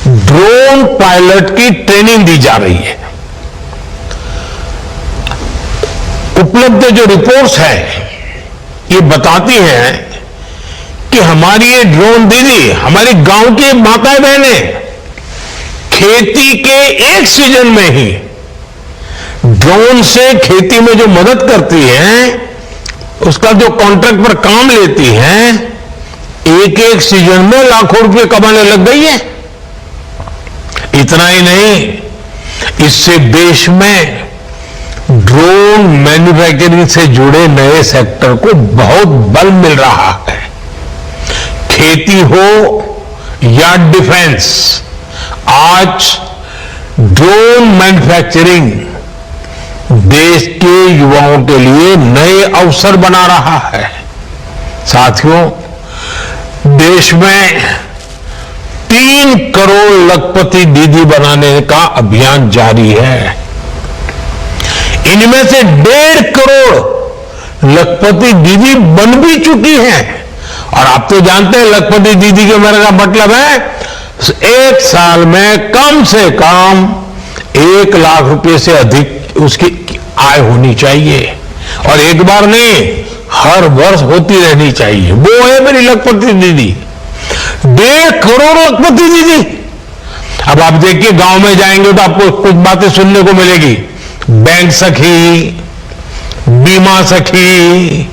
ड्रोन पायलट की ट्रेनिंग दी जा रही है। उपलब्ध जो रिपोर्ट्स हैं ये बताती हैं कि हमारी ये ड्रोन दीदी, हमारी गांव की माताएं बहनें खेती के एक सीजन में ही ड्रोन से खेती में जो मदद करती हैं, उसका जो कॉन्ट्रैक्ट पर काम लेती हैं, एक एक सीजन में लाखों रुपए कमाने लग गई है। इतना ही नहीं, इससे देश में ड्रोन मैन्युफैक्चरिंग से जुड़े नए सेक्टर को बहुत बल मिल रहा है। खेती हो या डिफेंस, आज ड्रोन मैन्युफैक्चरिंग देश के युवाओं के लिए नए अवसर बना रहा है। साथियों, देश में 3 करोड़ लखपति दीदी बनाने का अभियान जारी है। इनमें से 1.5 करोड़ लखपति दीदी बन भी चुकी हैं। और आप तो जानते हैं लखपति दीदी के मेरे का मतलब है एक साल में कम से कम 1 लाख रुपए से अधिक उसकी आय होनी चाहिए, और एक बार नहीं, हर वर्ष होती रहनी चाहिए। वो है मेरी लखपति दीदी, 1.5 करोड़ लखपति दीदी। अब आप देखिए, गांव में जाएंगे तो आपको कुछ बातें सुनने को मिलेगी, बैंक सखी, बीमा सखी,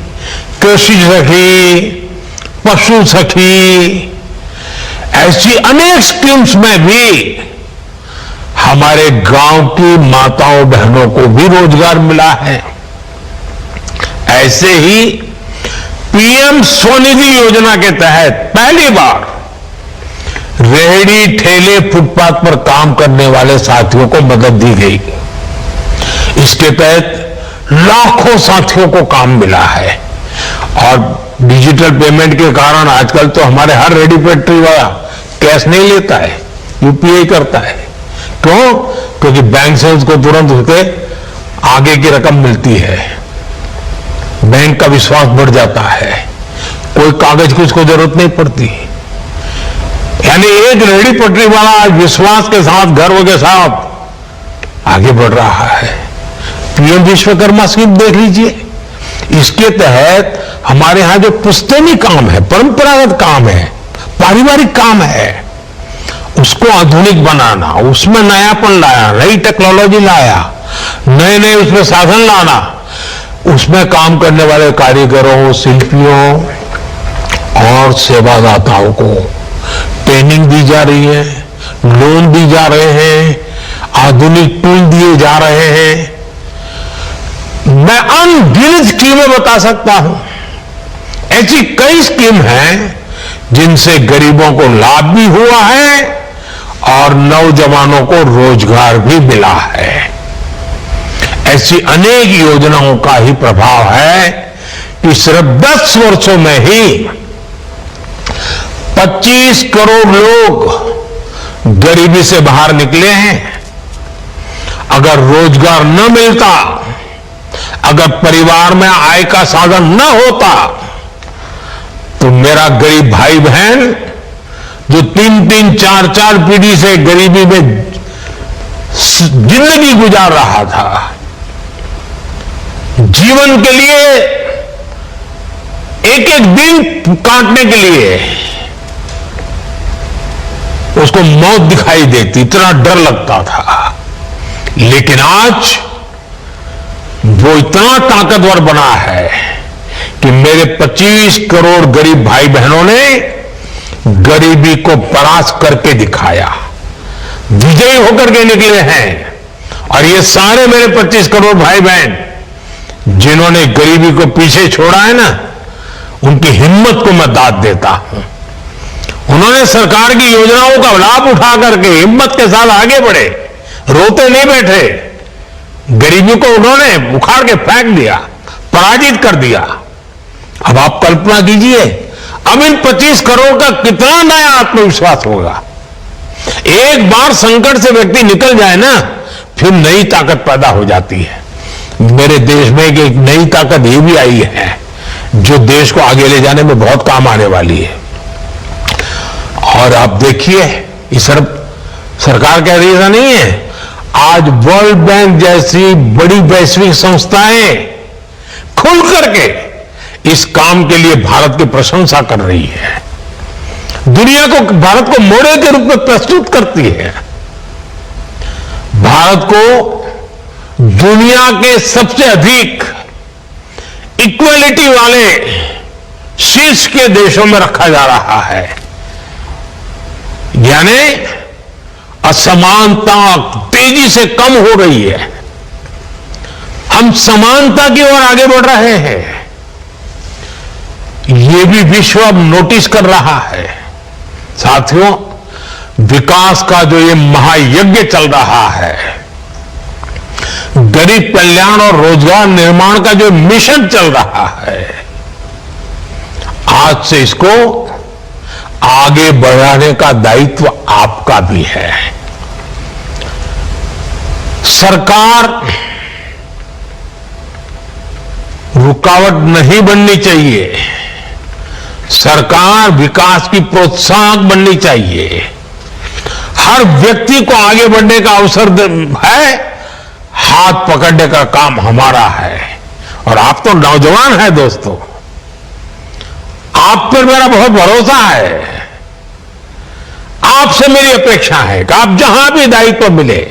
कृषि सखी, पशु सखी, ऐसी अनेक स्कीम्स में भी हमारे गांव की माताओं बहनों को भी रोजगार मिला है। ऐसे ही पीएम स्वनिधि योजना के तहत पहली बार रेहड़ी ठेले फुटपाथ पर काम करने वाले साथियों को मदद दी गई। इसके तहत लाखों साथियों को काम मिला है। और डिजिटल पेमेंट के कारण आजकल तो हमारे हर रेहड़ी पटरी वाला कैश नहीं लेता है, यूपीआई करता है। क्यों? क्योंकि बैंक से उसको तुरंत उसके आगे की रकम मिलती है, बैंक का विश्वास बढ़ जाता है, कोई कागज की उसको जरूरत नहीं पड़ती। यानी एक रेहड़ी पटरी वाला आज विश्वास के साथ घरों के साथ आगे बढ़ रहा है। पीएम विश्वकर्मा स्कीम देख लीजिए, इसके तहत हमारे यहां जो पुश्तैनी काम है, परंपरागत काम है, पारिवारिक काम है, उसको आधुनिक बनाना, उसमें नयापन लाया, नई टेक्नोलॉजी लाया, नए नए उसमें साधन लाना, उसमें काम करने वाले कारीगरों, शिल्पियों और सेवादाताओं को ट्रेनिंग दी जा रही है, लोन दी जा रहे हैं, आधुनिक टूल दिए जा रहे हैं। मैं अनगिनत स्कीमें बता सकता हूं। ऐसी कई स्कीम हैं जिनसे गरीबों को लाभ भी हुआ है और नौजवानों को रोजगार भी मिला है। ऐसी अनेक योजनाओं का ही प्रभाव है कि सिर्फ 10 वर्षों में ही 25 करोड़ लोग गरीबी से बाहर निकले हैं। अगर रोजगार न मिलता, अगर परिवार में आय का साधन न होता, तो मेरा गरीब भाई बहन जो 3-3, 4-4 पीढ़ी से गरीबी में जिंदगी गुजार रहा था, जीवन के लिए एक एक दिन काटने के लिए उसको मौत दिखाई देती, इतना डर लगता था। लेकिन आज वो इतना ताकतवर बना है कि मेरे 25 करोड़ गरीब भाई बहनों ने गरीबी को परास्त करके दिखाया, विजयी होकर के निकले हैं। और ये सारे मेरे 25 करोड़ भाई बहन जिन्होंने गरीबी को पीछे छोड़ा है ना, उनकी हिम्मत को मैं दाद देता हूं। उन्होंने सरकार की योजनाओं का लाभ उठा करके हिम्मत के साथ आगे बढ़े, रोते नहीं बैठे। गरीबी को उन्होंने उखाड़ के फेंक दिया, पराजित कर दिया। अब आप कल्पना कीजिए, अब इन 25 करोड़ का कितना नया आत्मविश्वास होगा। एक बार संकट से व्यक्ति निकल जाए ना, फिर नई ताकत पैदा हो जाती है। मेरे देश में एक नई ताकत ये भी आई है जो देश को आगे ले जाने में बहुत काम आने वाली है। और आप देखिए, इस सरकार कह रही ऐसा नहीं है, आज वर्ल्ड बैंक जैसी बड़ी वैश्विक संस्थाएं खुल करके इस काम के लिए भारत की प्रशंसा कर रही है, दुनिया को, भारत को मॉडल के रूप में प्रस्तुत करती है। भारत को दुनिया के सबसे अधिक इक्वलिटी वाले शीर्ष के देशों में रखा जा रहा है। यानी असमानता तेजी से कम हो रही है, हम समानता की ओर आगे बढ़ रहे हैं। ये भी विश्व अब नोटिस कर रहा है। साथियों, विकास का जो ये महायज्ञ चल रहा है, गरीब कल्याण और रोजगार निर्माण का जो मिशन चल रहा है, आज से इसको आगे बढ़ाने का दायित्व आपका भी है। सरकार रुकावट नहीं बननी चाहिए, सरकार विकास की प्रोत्साहक बननी चाहिए। हर व्यक्ति को आगे बढ़ने का अवसर है, हाथ पकड़ने का काम हमारा है। और आप तो नौजवान हैं दोस्तों, आप पर मेरा बहुत भरोसा है। आपसे मेरी अपेक्षा है कि आप जहां भी दायित्व मिले,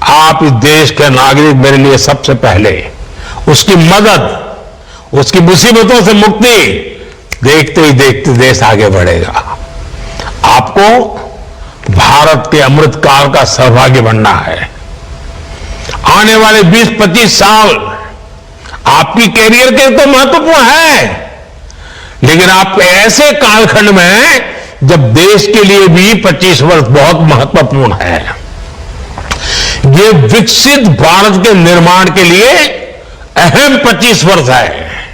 आप इस देश के नागरिक मेरे लिए सबसे पहले उसकी मदद, उसकी मुसीबतों से मुक्ति देखते ही देखते देश आगे बढ़ेगा। आपको भारत के अमृत काल का सहभागी बनना है। आने वाले 20-25 साल आपकी कैरियर के तो महत्वपूर्ण है, लेकिन आप ऐसे कालखंड में हैं जब देश के लिए भी 25 वर्ष बहुत महत्वपूर्ण है। ये विकसित भारत के निर्माण के लिए अहम 25 वर्ष है।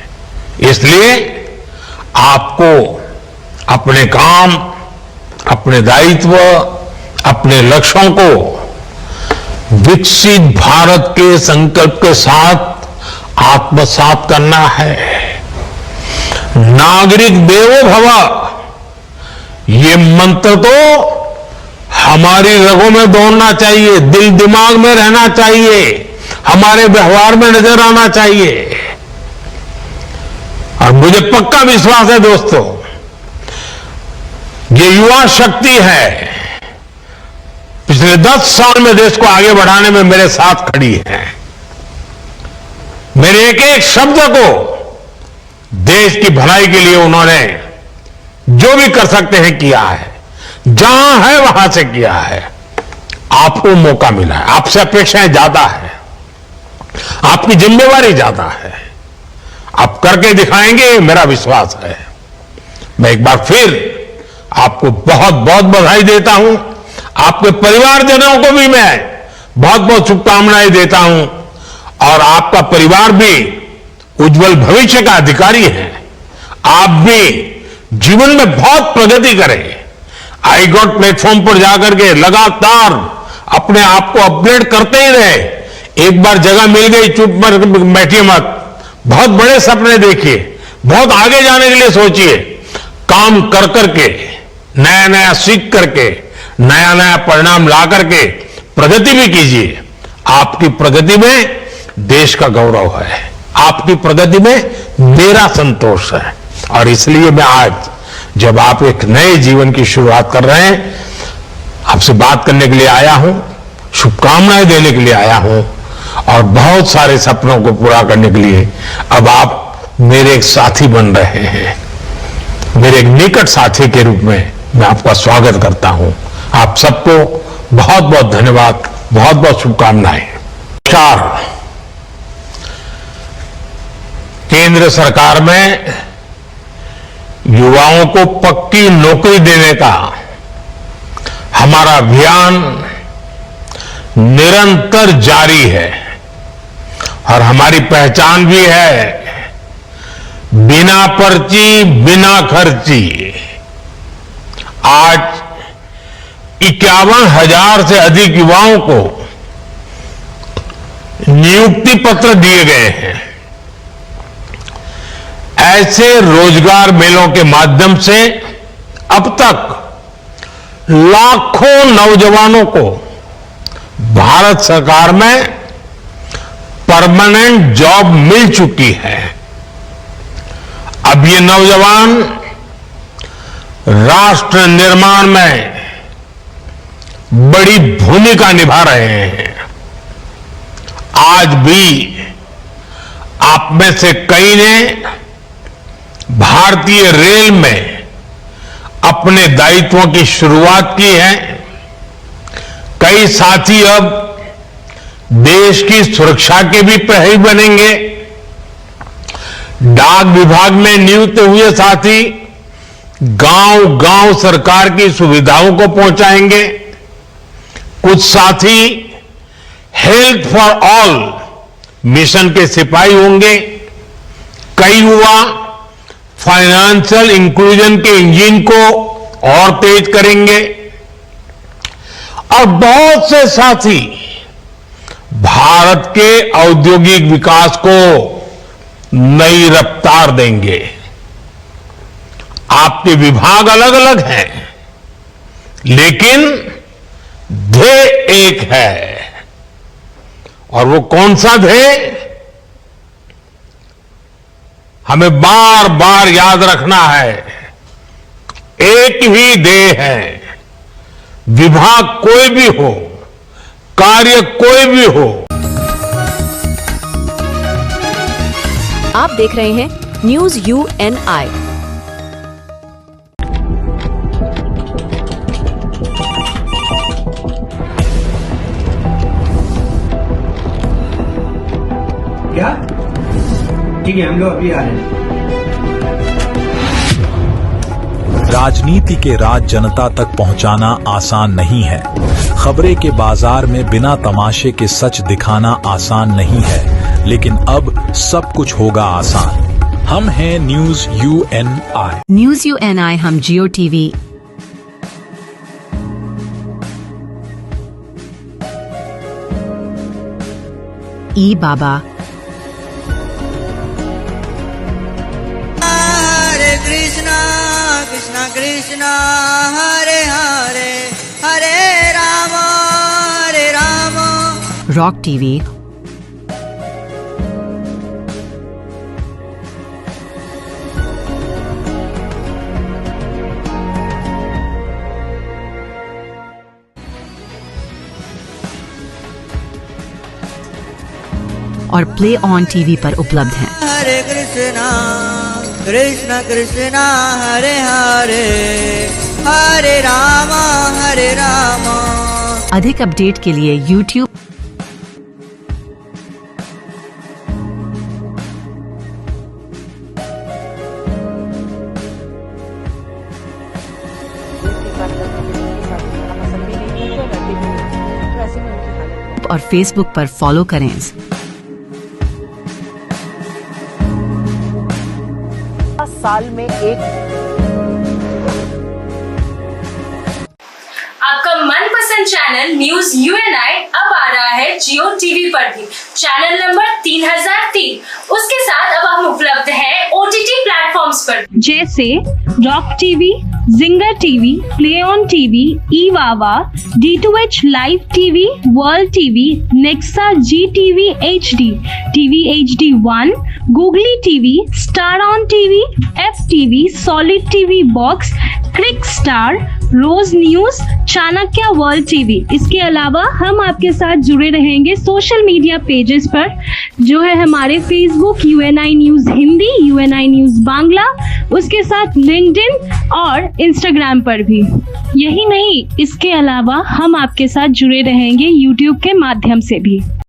इसलिए आपको अपने काम, अपने दायित्व, अपने लक्ष्यों को विकसित भारत के संकल्प के साथ आत्मसात करना है। नागरिक देवो भव, ये मंत्र तो हमारी रगों में दौड़ना चाहिए, दिल दिमाग में रहना चाहिए, हमारे व्यवहार में नजर आना चाहिए। और मुझे पक्का विश्वास है दोस्तों, ये युवा शक्ति है, पिछले 10 साल में देश को आगे बढ़ाने में मेरे साथ खड़ी है। मेरे एक एक शब्द को देश की भलाई के लिए उन्होंने जो भी कर सकते हैं किया है, जहां है वहां से किया है। आपको मौका मिला है, आपसे अपेक्षाएं ज्यादा है, आपकी जिम्मेवारी ज्यादा है, आप करके दिखाएंगे, मेरा विश्वास है। मैं एक बार फिर आपको बहुत बहुत बधाई देता हूं। आपके परिवारजनों को भी मैं बहुत बहुत शुभकामनाएं देता हूं। और आपका परिवार भी उज्जवल भविष्य का अधिकारी है। आप भी जीवन में बहुत प्रगति करें। आई गॉट प्लेटफॉर्म पर जाकर के लगातार अपने आप को अपग्रेड करते ही रहे। एक बार जगह मिल गई, चुप बैठिए मत, बहुत बड़े सपने देखिए, बहुत आगे जाने के लिए सोचिए। काम कर करके, नया नया सीख करके, नया नया परिणाम ला करके प्रगति भी कीजिए। आपकी प्रगति में देश का गौरव है, आपकी प्रगति में मेरा संतोष है। और इसलिए मैं आज जब आप एक नए जीवन की शुरुआत कर रहे हैं, आपसे बात करने के लिए आया हूं, शुभकामनाएं देने के लिए आया हूं और बहुत सारे सपनों को पूरा करने के लिए अब आप मेरे एक साथी बन रहे हैं। मेरे एक निकट साथी के रूप में मैं आपका स्वागत करता हूं। आप सबको बहुत बहुत धन्यवाद, बहुत बहुत शुभकामनाएं। नमस्कार। केंद्र सरकार में युवाओं को पक्की नौकरी देने का हमारा अभियान निरंतर जारी है और हमारी पहचान भी है बिना पर्ची बिना खर्ची। आज 51,000 से अधिक युवाओं को नियुक्ति पत्र दिए गए हैं। ऐसे रोजगार मेलों के माध्यम से अब तक लाखों नौजवानों को भारत सरकार में परमानेंट जॉब मिल चुकी है। अब ये नौजवान राष्ट्र निर्माण में बड़ी भूमिका निभा रहे हैं। आज भी आप में से कई ने भारतीय रेल में अपने दायित्वों की शुरुआत की है। कई साथी अब देश की सुरक्षा के भी प्रहरी बनेंगे। डाक विभाग में नियुक्त हुए साथी गांव गांव सरकार की सुविधाओं को पहुंचाएंगे। कुछ साथी हेल्थ फॉर ऑल मिशन के सिपाही होंगे। कई युवा फाइनेंशियल इंक्लूजन के इंजन को और तेज करेंगे और बहुत से साथी भारत के औद्योगिक विकास को नई रफ्तार देंगे। आपके विभाग अलग अलग हैं, लेकिन ध्येय एक है। और वो कौन सा ध्येय? हमें बार बार याद रखना है, एक ही ध्येय है। विभाग कोई भी हो, कार्य कोई भी हो। आप देख रहे हैं न्यूज UNI। क्या? ठीक है, हम लोग अभी आ रहे हैं। राजनीति के राज जनता तक पहुंचाना आसान नहीं है। खबरें के बाजार में बिना तमाशे के सच दिखाना आसान नहीं है, लेकिन अब सब कुछ होगा आसान। हम हैं न्यूज UNI। न्यूज UNI हम जियो TV, ई बाबा, हरे कृष्णा कृष्णा कृष्णा हरे हरे हरे राम रॉक TV, और प्ले ऑन TV पर उपलब्ध हैं। हरे कृष्णा कृष्णा कृष्णा हरे हरे हरे राम हरे राम। अधिक अपडेट के लिए YouTube और Facebook पर फॉलो करें। साल में एक आपका मनपसंद चैनल न्यूज UNI अब आ रहा है जियो TV पर भी। Channel number 3003। उसके साथ अब हम उपलब्ध हैं OTT प्लेटफॉर्म प्लेटफॉर्म्स पर। जैसे rock TV, zinger TV, play on TV, ईवावा, D2H live TV, world TV, Nexa Zee TV HD, TV HD1, googly TV, star on TV, FTV, solid TV box, crick star, rose news, Chanakya world TV. इसके अलावा हम आपके साथ जुड़े रहेंगे social media pages पर, जो है हमारे Facebook UNI news Hindi, UNI news Bangla, उसके साथ लिंक्डइन और इंस्टाग्राम पर भी। यही नहीं, इसके अलावा हम आपके साथ जुड़े रहेंगे यूट्यूब के माध्यम से भी।